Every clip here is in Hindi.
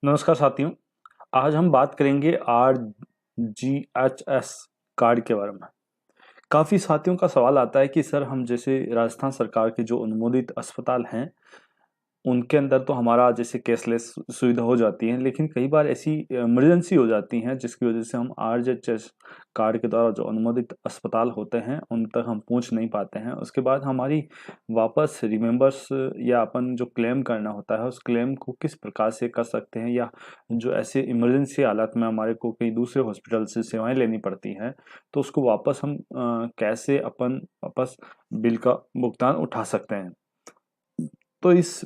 नमस्कार साथियों। आज हम बात करेंगे RGHS कार्ड के बारे में। काफ़ी साथियों का सवाल आता है कि सर हम जैसे राजस्थान सरकार के जो अनुमोदित अस्पताल हैं उनके अंदर तो हमारा जैसे कैशलेस सुविधा हो जाती है, लेकिन कई बार ऐसी इमरजेंसी हो जाती है जिसकी वजह से हम RGHS कार्ड के द्वारा जो अनुमोदित अस्पताल होते हैं उन तक हम पहुंच नहीं पाते हैं। उसके बाद हमारी वापस रिमेंबर्स या अपन जो क्लेम करना होता है उस क्लेम को किस प्रकार से कर सकते हैं, या जो ऐसे इमरजेंसी हालात में हमारे को कई दूसरे हॉस्पिटल से सेवाएं लेनी पड़ती हैं तो उसको वापस हम कैसे अपन वापस बिल का भुगतान उठा सकते हैं। तो इस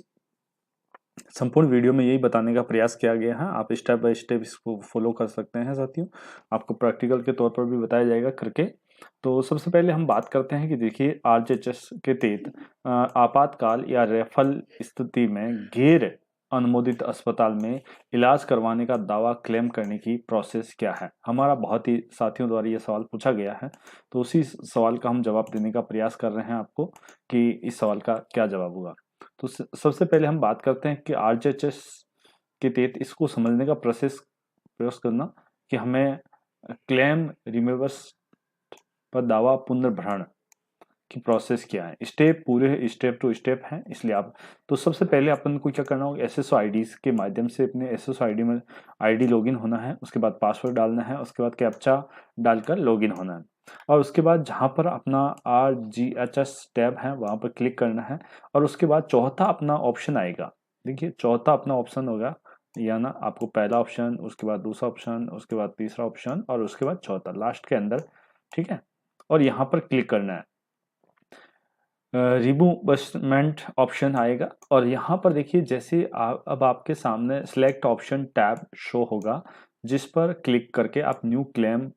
संपूर्ण वीडियो में यही बताने का प्रयास किया गया है। आप स्टेप बाय स्टेप इसको फॉलो कर सकते हैं साथियों। आपको प्रैक्टिकल के तौर पर भी बताया जाएगा करके। तो सबसे पहले हम बात करते हैं कि देखिए आरजीएचएस के तहत आपातकाल या रेफल स्थिति में गैर अनुमोदित अस्पताल में इलाज करवाने का दावा क्लेम करने की प्रोसेस क्या है। हमारा बहुत ही साथियों द्वारा ये सवाल पूछा गया है, तो उसी सवाल का हम जवाब देने का प्रयास कर रहे हैं आपको कि इस सवाल का क्या जवाब होगा। तो सबसे पहले हम बात करते हैं कि आरजीएचएस के तहत इसको समझने का प्रयास करना कि हमें क्लेम रिमेवर्स पर दावा पुनर्भरण की प्रोसेस क्या है। स्टेप पूरे स्टेप टू स्टेप है, इसलिए आप तो सबसे पहले अपन को क्या करना होगा, एसएसओ आईडी के माध्यम से अपने एसएसओ आईडी में आईडी लॉगिन होना है। उसके बाद पासवर्ड डालना है, उसके बाद कैप्चा डालकर लॉगिन होना है और उसके बाद जहां पर अपना RGHS टैब है वहां पर क्लिक करना है और उसके बाद चौथा अपना ऑप्शन आएगा। देखिए चौथा अपना ऑप्शन होगा, या ना आपको पहला ऑप्शन, उसके बाद दूसरा ऑप्शन, उसके बाद तीसरा ऑप्शन और उसके बाद चौथा लास्ट के अंदर, ठीक है। और यहाँ पर क्लिक करना है। रिमूवमेंट ऑप्शन आएगा और यहाँ पर देखिए जैसे अब आपके सामने सिलेक्ट ऑप्शन टैब शो होगा जिस पर क्लिक करके आप न्यू क्लेम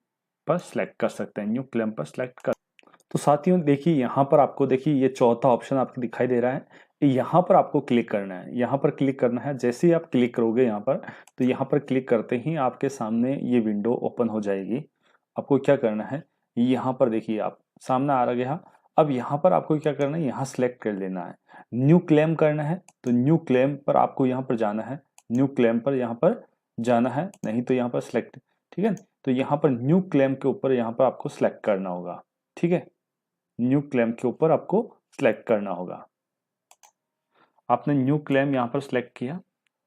पर सिलेक्ट कर सकते हैं। न्यू क्लेम पर सिलेक्ट कर तो साथियों देखिए यहाँ पर आपको देखिए ये चौथा ऑप्शन आपको दिखाई दे रहा है, यहाँ पर आपको क्लिक करना है। यहाँ पर क्लिक करना है, जैसे ही आप क्लिक करोगे यहाँ पर तो यहाँ पर क्लिक करते ही आपके सामने ये विंडो ओपन हो जाएगी। आपको क्या करना है, यहाँ पर देखिए आप सामने आ गया। अब यहाँ पर आपको क्या करना है, यहाँ सेलेक्ट कर लेना है। न्यू क्लेम करना है तो न्यू क्लेम पर आपको यहाँ पर जाना है। न्यू क्लेम पर यहाँ पर जाना है, नहीं तो यहाँ पर सिलेक्ट, ठीक है। तो यहाँ पर न्यू क्लेम के ऊपर यहाँ पर आपको सिलेक्ट करना होगा, ठीक है। न्यू क्लेम के ऊपर आपको सिलेक्ट करना होगा। आपने न्यू क्लेम यहाँ पर सिलेक्ट किया,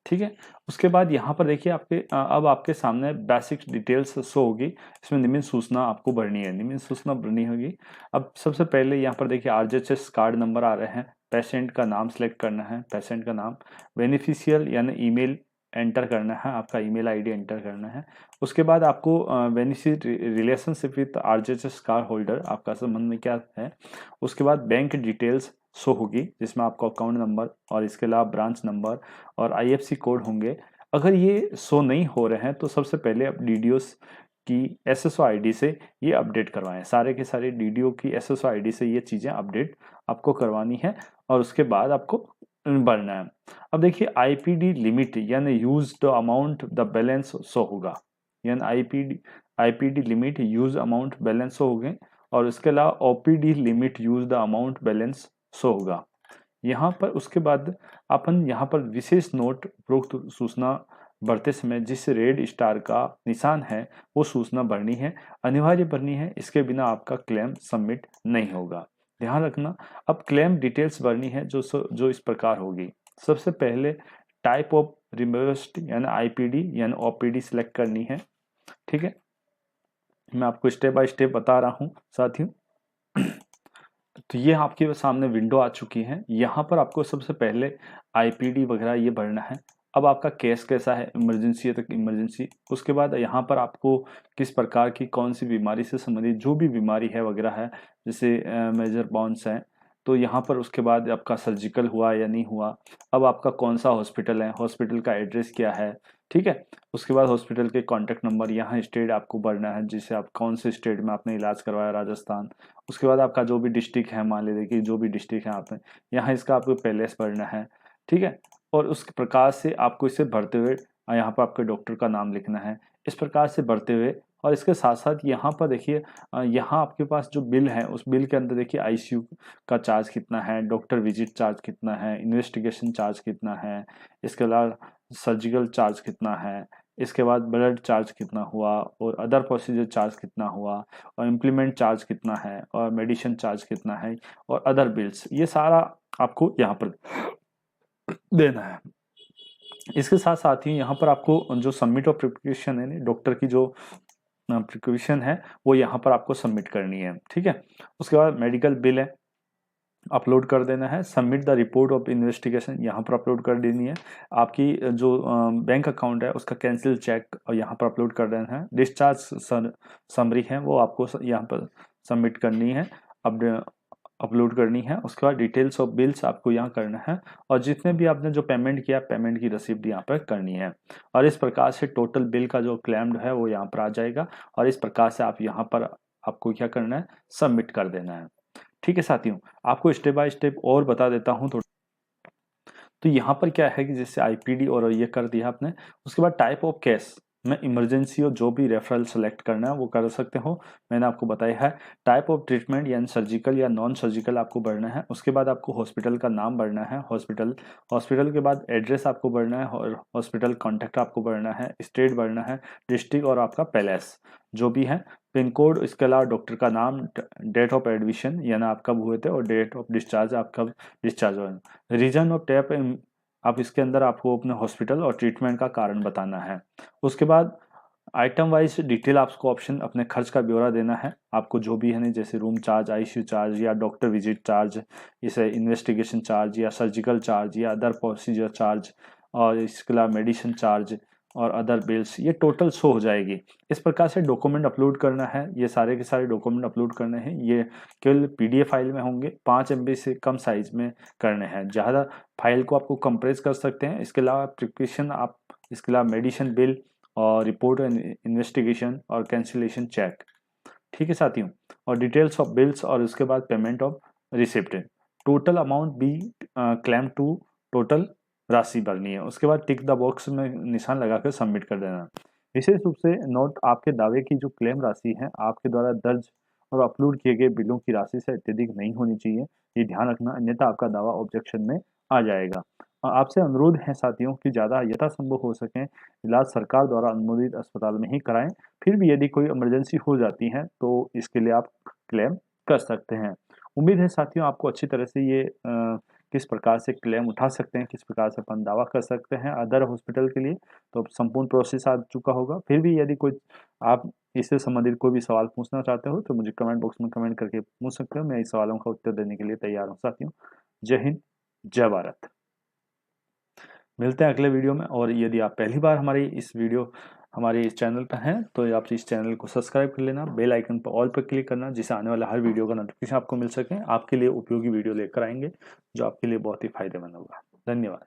ठीक है। उसके बाद यहाँ पर देखिए आपके अब आपके सामने बेसिक डिटेल्स शो होगी। इसमें निम्न सूचना आपको भरनी है, निम्न सूचना भरनी होगी। अब सबसे पहले यहाँ पर देखिए आरजीएचएस कार्ड नंबर आ रहे हैं। पेशेंट का नाम सेलेक्ट करना है, पेशेंट का नाम। बेनिफिशियल यानी ईमेल एंटर करना है, आपका ईमेल आईडी एंटर करना है। उसके बाद आपको beneficiary relationship with RGHS card holder, आपका संबंध में क्या है। उसके बाद बैंक डिटेल्स शो होगी जिसमें आपको अकाउंट नंबर और इसके अलावा ब्रांच नंबर और आईएफसी कोड होंगे। अगर ये शो नहीं हो रहे हैं तो सबसे पहले आप डीडीओस की एसएसओ आईडी से ये अपडेट करवाएं। सारे के सारे डीडीओ की एसएसओ आईडी से ये चीज़ें अपडेट आपको करवानी है और उसके बाद आपको भरना है। अब देखिए आईपीडी लिमिट यानी use the amount the balance show होगा, यानी IPD limit use amount balance show हो गए और इसके अलावा OPD limit use the amount balance show होगा यहाँ पर। उसके बाद अपन यहाँ पर विशेष नोट, उपरोक्त सूचना भरते समय जिस रेड स्टार का निशान है वो सूचना भरनी है, अनिवार्य भरनी है। इसके बिना आपका क्लेम सबमिट नहीं होगा, ध्यान रखना। अब क्लेम डिटेल्स भरनी है जो इस प्रकार होगी। सबसे पहले टाइप ऑफ रिम्बर्स्ड यानी आईपीडी यानी ओपीडी सिलेक्ट करनी है, ठीक है। मैं आपको स्टेप बाय स्टेप बता रहा हूँ साथियों। तो ये आपके सामने विंडो आ चुकी है। यहाँ पर आपको सबसे पहले आईपीडी वगैरह ये भरना है। अब आपका केस कैसा है, इमरजेंसी है तो इमरजेंसी। उसके बाद यहाँ पर आपको किस प्रकार की कौन सी बीमारी से संबंधित जो भी बीमारी है वगैरह है, जैसे मेजर बाउंस है तो यहाँ पर। उसके बाद आपका सर्जिकल हुआ या नहीं हुआ। अब आपका कौन सा हॉस्पिटल है, हॉस्पिटल का एड्रेस क्या है, ठीक है। उसके बाद हॉस्पिटल के कॉन्टैक्ट नंबर, यहाँ स्टेट आपको भरना है जिससे आप कौन से स्टेट में आपने इलाज करवाया, राजस्थान। उसके बाद आपका जो भी डिस्ट्रिक्ट है, मान लीजिए कि जो भी डिस्ट्रिक्ट है आपने, यहाँ इसका आपको पहले से भरना है, ठीक है। और उस प्रकार से आपको इसे भरते हुए यहाँ पर आपके डॉक्टर का नाम लिखना है। इस प्रकार से भरते हुए और इसके साथ साथ यहाँ पर देखिए यहाँ आपके पास जो बिल है उस बिल के अंदर देखिए आईसीयू का चार्ज कितना है, डॉक्टर विजिट चार्ज कितना है, इन्वेस्टिगेशन चार्ज कितना है, इसके अलावा सर्जिकल चार्ज कितना है, इसके बाद ब्लड चार्ज कितना हुआ, और अदर प्रोसीजर चार्ज कितना हुआ, और इम्प्लीमेंट चार्ज कितना है, और मेडिसिन चार्ज कितना है, और अदर बिल्स, ये सारा आपको यहाँ पर देना है। इसके साथ साथ ही यहाँ पर आपको जो सबमिट ऑफ प्रिस्क्रिप्शन है, डॉक्टर की जो प्रिस्क्रिप्शन है वो यहाँ पर आपको सबमिट करनी है, ठीक है। उसके बाद मेडिकल बिल है, अपलोड कर देना है। Submit the report of investigation यहाँ पर अपलोड कर देनी है। आपकी जो बैंक अकाउंट है उसका कैंसिल चेक यहाँ पर अपलोड कर देना है। डिस्चार्ज समरी है वो आपको यहाँ पर सबमिट करनी है, अपलोड करनी है। उसके बाद डिटेल्स ऑफ बिल्स आपको यहाँ करना है, और जितने भी आपने जो पेमेंट किया पेमेंट की रसीद यहाँ पर करनी है। और इस प्रकार से टोटल बिल का जो क्लेम्ड है वो यहाँ पर आ जाएगा, और इस प्रकार से आप यहाँ पर आपको क्या करना है, सबमिट कर देना है। ठीक है साथियों, आपको स्टेप बाय स्टेप और बता देता हूँ थोड़ा। तो यहाँ पर क्या है कि जैसे आईपीडी और ये कर दिया आपने, उसके बाद टाइप ऑफ केस में इमरजेंसी और जो भी रेफरल सेलेक्ट करना है वो कर सकते हो, मैंने आपको बताया है। टाइप ऑफ ट्रीटमेंट यानी सर्जिकल या नॉन सर्जिकल आपको भरना है। उसके बाद आपको हॉस्पिटल का नाम भरना है, हॉस्पिटल के बाद एड्रेस आपको भरना है, और हॉस्पिटल कॉन्टैक्ट आपको भरना है, स्टेट भरना है, डिस्ट्रिक्ट और आपका पैलेस जो भी है, पिन कोड, इसके अलावा डॉक्टर का नाम, डेट ऑफ एडमिशन यानी आप कब हुए थे, और डेट ऑफ डिस्चार्ज आप कब डिस्चार्ज हुए, रीजन ऑफ टैप आप इसके अंदर आपको अपने हॉस्पिटल और ट्रीटमेंट का कारण बताना है। उसके बाद आइटम वाइज डिटेल आपको ऑप्शन अपने खर्च का ब्यौरा देना है, आपको जो भी है नहीं, जैसे रूम चार्ज, आईसीयू चार्ज, या डॉक्टर विजिट चार्ज, इसे इन्वेस्टिगेशन चार्ज, या सर्जिकल चार्ज, या अदर प्रोसीजर चार्ज, और इसके अलावा मेडिसिन चार्ज और अदर बिल्स, ये टोटल शो हो जाएगी। इस प्रकार से डॉक्यूमेंट अपलोड करना है, ये सारे के सारे डॉक्यूमेंट अपलोड करने हैं। ये केवल पीडीएफ फाइल में होंगे, 5 MB से कम साइज में करने हैं। ज़्यादा फाइल को आपको कंप्रेस कर सकते हैं। इसके अलावा प्रिस्क्रिप्शन आप, इसके अलावा मेडिसिन बिल और रिपोर्ट इन्वेस्टिगेशन और कैंसिलेशन चेक, ठीक है साथियों, और डिटेल्स ऑफ बिल्स, और उसके बाद payment of receipt, total amount be claim to, total राशि भरनी है। उसके बाद टिक द बॉक्स में निशान लगाकर सबमिट कर देना। विशेष रूप से नोट, आपके दावे की जो क्लेम राशि है आपके द्वारा दर्ज और अपलोड किए गए बिलों की राशि से अत्यधिक नहीं होनी चाहिए, ये ध्यान रखना, अन्यथा आपका दावा ऑब्जेक्शन में आ जाएगा। आपसे अनुरोध है साथियों कि ज़्यादा यथासंभव हो सके इलाज सरकार द्वारा अनुमोदित अस्पताल में ही कराएं। फिर भी यदि कोई इमरजेंसी हो जाती है तो इसके लिए आप क्लेम कर सकते हैं। उम्मीद है साथियों आपको अच्छी तरह से ये किस प्रकार से क्लेम उठा सकते हैं, किस प्रकार से अपन दावा कर सकते हैं अदर हॉस्पिटल के लिए, तो संपूर्ण प्रोसेस आ चुका होगा। फिर भी यदि कोई आप इससे संबंधित कोई भी सवाल पूछना चाहते हो तो मुझे कमेंट बॉक्स में कमेंट करके पूछ सकते हो, मैं इस सवालों का उत्तर देने के लिए तैयार हूँ साथियों। जय हिंद, जय भारत। मिलते हैं अगले वीडियो में, और यदि आप पहली बार हमारे इस चैनल पर हैं तो आप इस चैनल को सब्सक्राइब कर लेना, बेल आइकन पर ऑल पर क्लिक करना, जिससे आने वाला हर वीडियो का नोटिफिकेशन आपको मिल सके। आपके लिए उपयोगी वीडियो लेकर आएंगे जो आपके लिए बहुत ही फायदेमंद होगा। धन्यवाद।